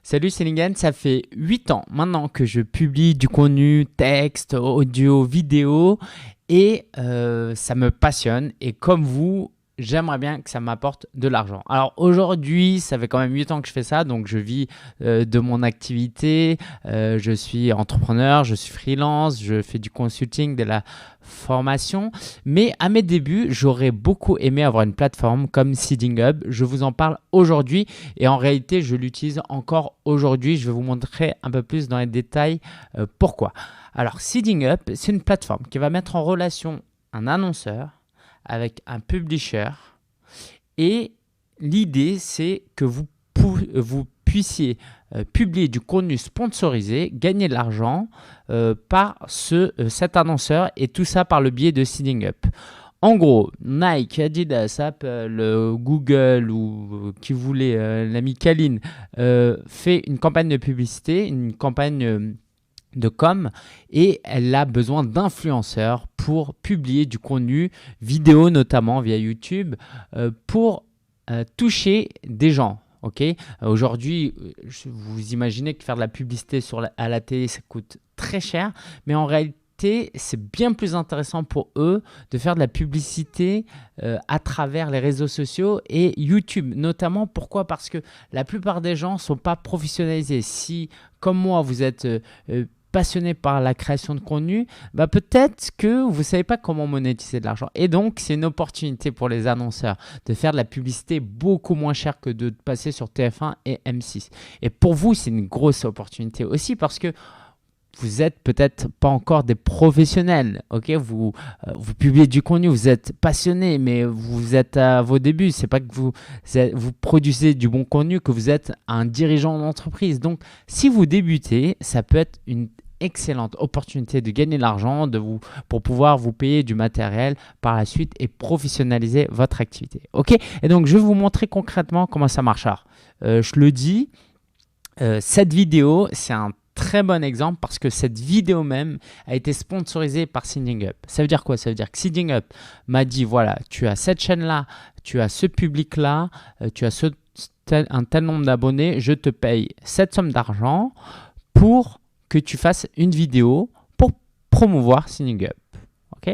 Salut, c'est Lingen, ça fait 8 ans maintenant que je publie du contenu texte, audio, vidéo et ça me passionne et comme vous, j'aimerais bien que ça m'apporte de l'argent. Alors aujourd'hui, ça fait quand même 8 ans que je fais ça, donc je vis de mon activité, je suis entrepreneur, je suis freelance, je fais du consulting, de la formation, mais à mes débuts, j'aurais beaucoup aimé avoir une plateforme comme Seeding Hub. Je vous en parle aujourd'hui et en réalité, je l'utilise encore aujourd'hui. Je vais vous montrer un peu plus dans les détails pourquoi. Alors, Seeding Hub, c'est une plateforme qui va mettre en relation un annonceur avec un publisher et l'idée, c'est que vous puissiez publier du contenu sponsorisé, gagner de l'argent par cet annonceur et tout ça par le biais de Seeding Up. En gros, Nike, Adidas, Apple, Google ou qui voulait, l'ami Kaline, fait une campagne de publicité, une campagne de com et elle a besoin d'influenceurs pour publier du contenu vidéo notamment via YouTube pour toucher des gens. Aujourd'hui, vous imaginez que faire de la publicité à la télé, ça coûte très cher, mais en réalité, c'est bien plus intéressant pour eux de faire de la publicité à travers les réseaux sociaux et YouTube notamment. Pourquoi? Parce que la plupart des gens ne sont pas professionnalisés. Si, comme moi, vous êtes passionné par la création de contenu, peut-être que vous ne savez pas comment monétiser de l'argent. Et donc, c'est une opportunité pour les annonceurs de faire de la publicité beaucoup moins chère que de passer sur TF1 et M6. Et pour vous, c'est une grosse opportunité aussi parce que vous n'êtes peut-être pas encore des professionnels. Vous publiez du contenu, vous êtes passionné, mais vous êtes à vos débuts. Ce n'est pas que vous produisez du bon contenu, que vous êtes un dirigeant d'entreprise. Donc, si vous débutez, ça peut être une excellente opportunité de gagner de l'argent pour pouvoir vous payer du matériel par la suite et professionnaliser votre activité. Et donc, je vais vous montrer concrètement comment ça marche. Alors, je le dis, cette vidéo, c'est un très bon exemple parce que cette vidéo même a été sponsorisée par Seeding Up. Ça veut dire quoi? Ça veut dire que Seeding Up m'a dit, voilà, tu as cette chaîne-là, tu as ce public-là, tu as un tel nombre d'abonnés, je te paye cette somme d'argent pour que tu fasses une vidéo pour promouvoir Seeding Up.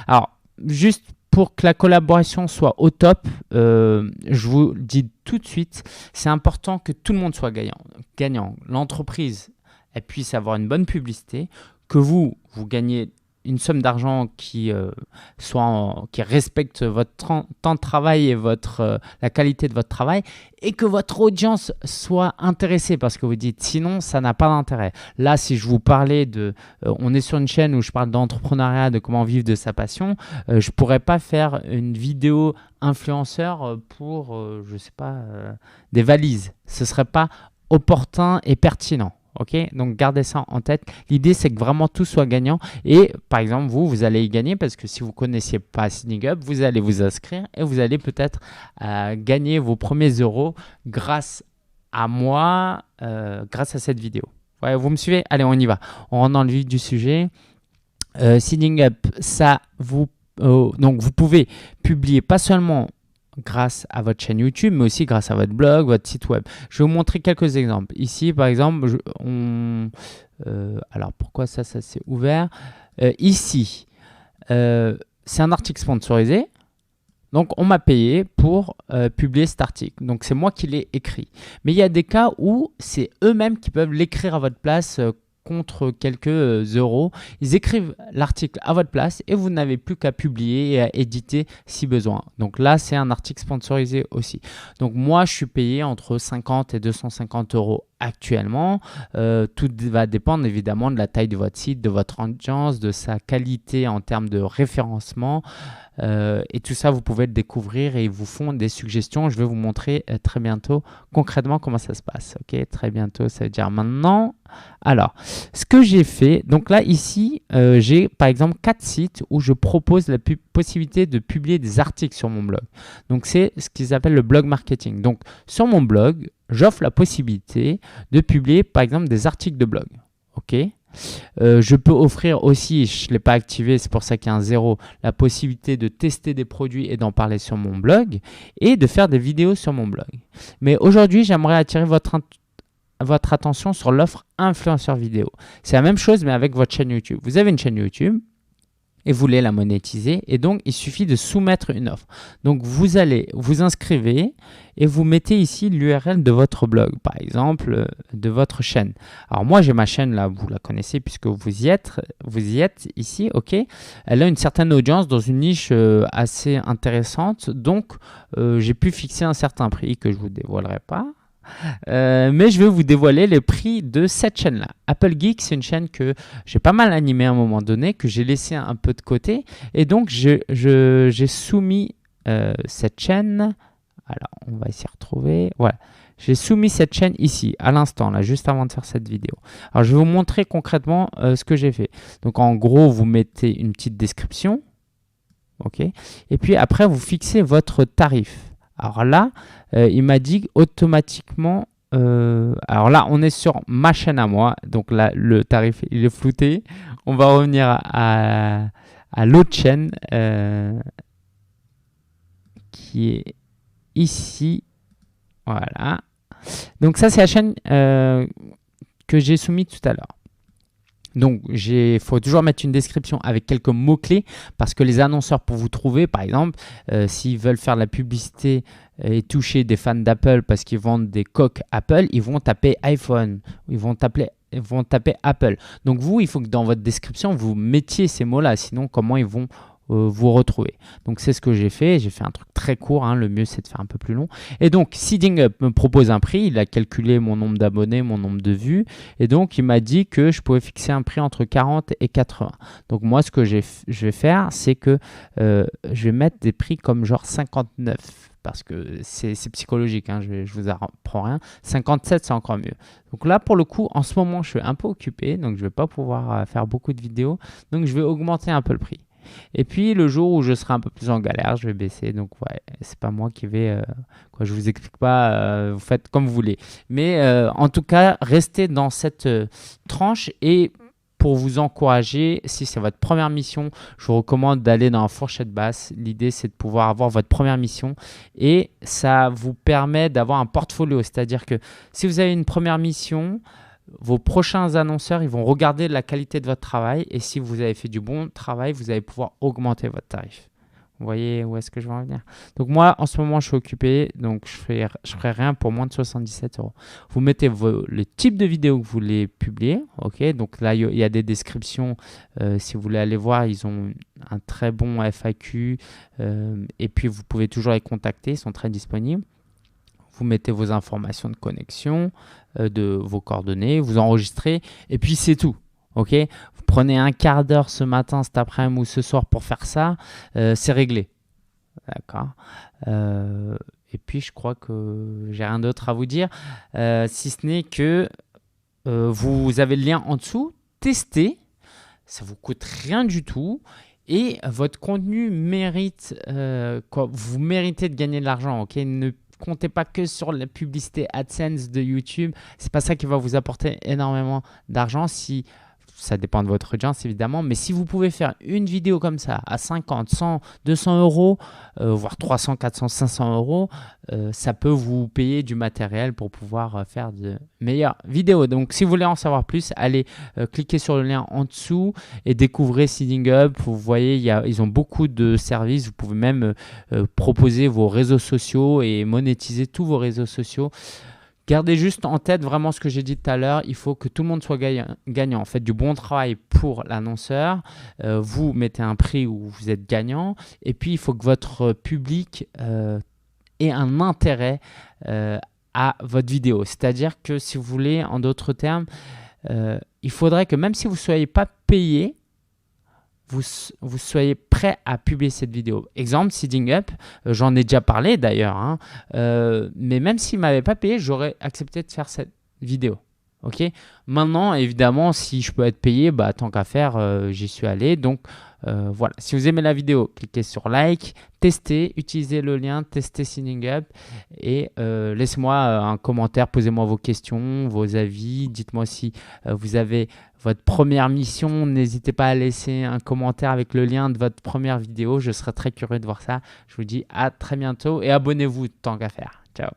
Alors, juste pour que la collaboration soit au top, je vous le dis tout de suite, c'est important que tout le monde soit gagnant. L'entreprise, elle puisse avoir une bonne publicité, que vous gagnez une somme d'argent qui respecte votre temps de travail et la qualité de votre travail et que votre audience soit intéressée parce que vous dites sinon ça n'a pas d'intérêt. Là, si je vous parlais on est sur une chaîne où je parle d'entrepreneuriat, de comment vivre de sa passion, je ne pourrais pas faire une vidéo influenceur pour, je sais pas, des valises. Ce ne serait pas opportun et pertinent. Donc gardez ça en tête. L'idée, c'est que vraiment tout soit gagnant. Et par exemple, vous allez y gagner parce que si vous ne connaissiez pas Seeding Up, vous allez vous inscrire et vous allez peut-être gagner vos premiers euros grâce à moi, grâce à cette vidéo. Ouais, vous me suivez? Allez, on y va. On rentre dans le vif du sujet. Seeding Up, donc vous pouvez publier pas seulement grâce à votre chaîne YouTube, mais aussi grâce à votre blog, votre site web. Je vais vous montrer quelques exemples. Ici, par exemple, alors pourquoi ça s'est ouvert? Ici, c'est un article sponsorisé. Donc, on m'a payé pour publier cet article. Donc, c'est moi qui l'ai écrit. Mais il y a des cas où c'est eux-mêmes qui peuvent l'écrire à votre place contre quelques euros. Ils écrivent l'article à votre place et vous n'avez plus qu'à publier et à éditer si besoin. Donc là, c'est un article sponsorisé aussi. Donc moi, je suis payé entre 50 et 250 euros actuellement. Tout va dépendre évidemment de la taille de votre site, de votre audience, de sa qualité en termes de référencement. Et tout ça, vous pouvez le découvrir et ils vous font des suggestions. Je vais vous montrer très bientôt concrètement comment ça se passe. Très bientôt, ça veut dire maintenant. Alors, ce que j'ai fait, donc là, ici, j'ai par exemple 4 sites où je propose la possibilité de publier des articles sur mon blog. Donc, c'est ce qu'ils appellent le blog marketing. Donc, sur mon blog, j'offre la possibilité de publier par exemple des articles de blog. Je peux offrir aussi, je ne l'ai pas activé, c'est pour ça qu'il y a un 0, la possibilité de tester des produits et d'en parler sur mon blog et de faire des vidéos sur mon blog. Mais aujourd'hui, j'aimerais attirer votre votre attention sur l'offre influenceur vidéo. C'est la même chose mais avec votre chaîne YouTube. Vous avez une chaîne YouTube et vous voulez la monétiser et donc il suffit de soumettre une offre. Donc vous allez vous inscrivez et vous mettez ici l'URL de votre blog, par exemple de votre chaîne. Alors moi j'ai ma chaîne là, vous la connaissez puisque vous y êtes ici, ok. Elle a une certaine audience dans une niche assez intéressante, donc j'ai pu fixer un certain prix que je vous dévoilerai pas. Mais je vais vous dévoiler les prix de cette chaîne-là. Apple Geek, c'est une chaîne que j'ai pas mal animée à un moment donné, que j'ai laissé un peu de côté. Et donc, j'ai soumis cette chaîne. Alors, on va essayer de retrouver. Voilà. J'ai soumis cette chaîne ici, à l'instant, là, juste avant de faire cette vidéo. Alors, je vais vous montrer concrètement ce que j'ai fait. Donc, en gros, vous mettez une petite description. OK. Et puis, après, vous fixez votre tarif. Alors là, il m'a dit automatiquement, alors là, on est sur ma chaîne à moi, donc là, le tarif, il est flouté. On va revenir à l'autre chaîne qui est ici. Voilà. Donc ça, c'est la chaîne que j'ai soumise tout à l'heure. Donc, il faut toujours mettre une description avec quelques mots-clés parce que les annonceurs, pour vous trouver, par exemple, s'ils veulent faire de la publicité et toucher des fans d'Apple parce qu'ils vendent des coques Apple, ils vont taper iPhone, ils vont taper Apple. Donc, vous, il faut que dans votre description, vous mettiez ces mots-là. Sinon, comment ils vont vous retrouver. Donc c'est ce que j'ai fait un truc très court, hein. Le mieux c'est de faire un peu plus long. Et donc Seeding Up me propose un prix, il a calculé mon nombre d'abonnés, mon nombre de vues et donc il m'a dit que je pouvais fixer un prix entre 40 et 80. Donc moi ce que je vais faire c'est que je vais mettre des prix comme genre 59 parce que c'est psychologique, hein, je vous apprends rien. 57 c'est encore mieux. Donc là pour le coup en ce moment je suis un peu occupé donc je ne vais pas pouvoir faire beaucoup de vidéos donc je vais augmenter un peu le prix. Et puis le jour où je serai un peu plus en galère, je vais baisser. Donc ouais, c'est pas moi qui vais. Je vous explique pas. Vous faites comme vous voulez. Mais en tout cas, restez dans cette tranche et pour vous encourager, si c'est votre première mission, je vous recommande d'aller dans la fourchette basse. L'idée, c'est de pouvoir avoir votre première mission et ça vous permet d'avoir un portfolio. C'est-à-dire que si vous avez une première mission, vos prochains annonceurs, ils vont regarder la qualité de votre travail et si vous avez fait du bon travail, vous allez pouvoir augmenter votre tarif. Vous voyez où est-ce que je veux en venir? Donc moi, en ce moment, je suis occupé, donc je ferai rien pour moins de 77 €. Vous mettez le type de vidéo que vous voulez publier, ok? Donc là, il y a des descriptions. Si vous voulez aller voir, ils ont un très bon FAQ et puis vous pouvez toujours les contacter, ils sont très disponibles. Vous mettez vos informations de connexion, de vos coordonnées, vous enregistrez et puis c'est tout. Ok, vous prenez un quart d'heure ce matin, cet après-midi ou ce soir pour faire ça, c'est réglé. D'accord. Et puis je crois que j'ai rien d'autre à vous dire, si ce n'est que vous avez le lien en dessous, testez, ça vous coûte rien du tout. Et votre contenu mérite, vous méritez de gagner de l'argent, ok? Ne comptez pas que sur la publicité AdSense de YouTube. C'est pas ça qui va vous apporter énormément d'argent. Si ça dépend de votre audience évidemment, mais si vous pouvez faire une vidéo comme ça à 50, 100, 200 €, voire 300, 400, 500 €, ça peut vous payer du matériel pour pouvoir faire de meilleures vidéos. Donc si vous voulez en savoir plus, allez cliquer sur le lien en dessous et découvrez Seeding Up. Vous voyez, ils ont beaucoup de services. Vous pouvez même proposer vos réseaux sociaux et monétiser tous vos réseaux sociaux. Gardez juste en tête vraiment ce que j'ai dit tout à l'heure, il faut que tout le monde soit gagnant. Faites du bon travail pour l'annonceur, vous mettez un prix où vous êtes gagnant et puis il faut que votre public ait un intérêt à votre vidéo. C'est-à-dire que si vous voulez, en d'autres termes, il faudrait que même si vous ne soyez pas payé, vous soyez prêt à publier cette vidéo. Exemple, Seeding Up, j'en ai déjà parlé d'ailleurs, hein, mais même s'il ne m'avait pas payé, j'aurais accepté de faire cette vidéo. Ok. Maintenant, évidemment, si je peux être payé, tant qu'à faire, j'y suis allé. Donc, voilà. Si vous aimez la vidéo, cliquez sur like, testez, utilisez le lien, testez Seeding Up et laissez-moi un commentaire, posez-moi vos questions, vos avis. Dites-moi si vous avez votre première mission. N'hésitez pas à laisser un commentaire avec le lien de votre première vidéo. Je serai très curieux de voir ça. Je vous dis à très bientôt et abonnez-vous tant qu'à faire. Ciao.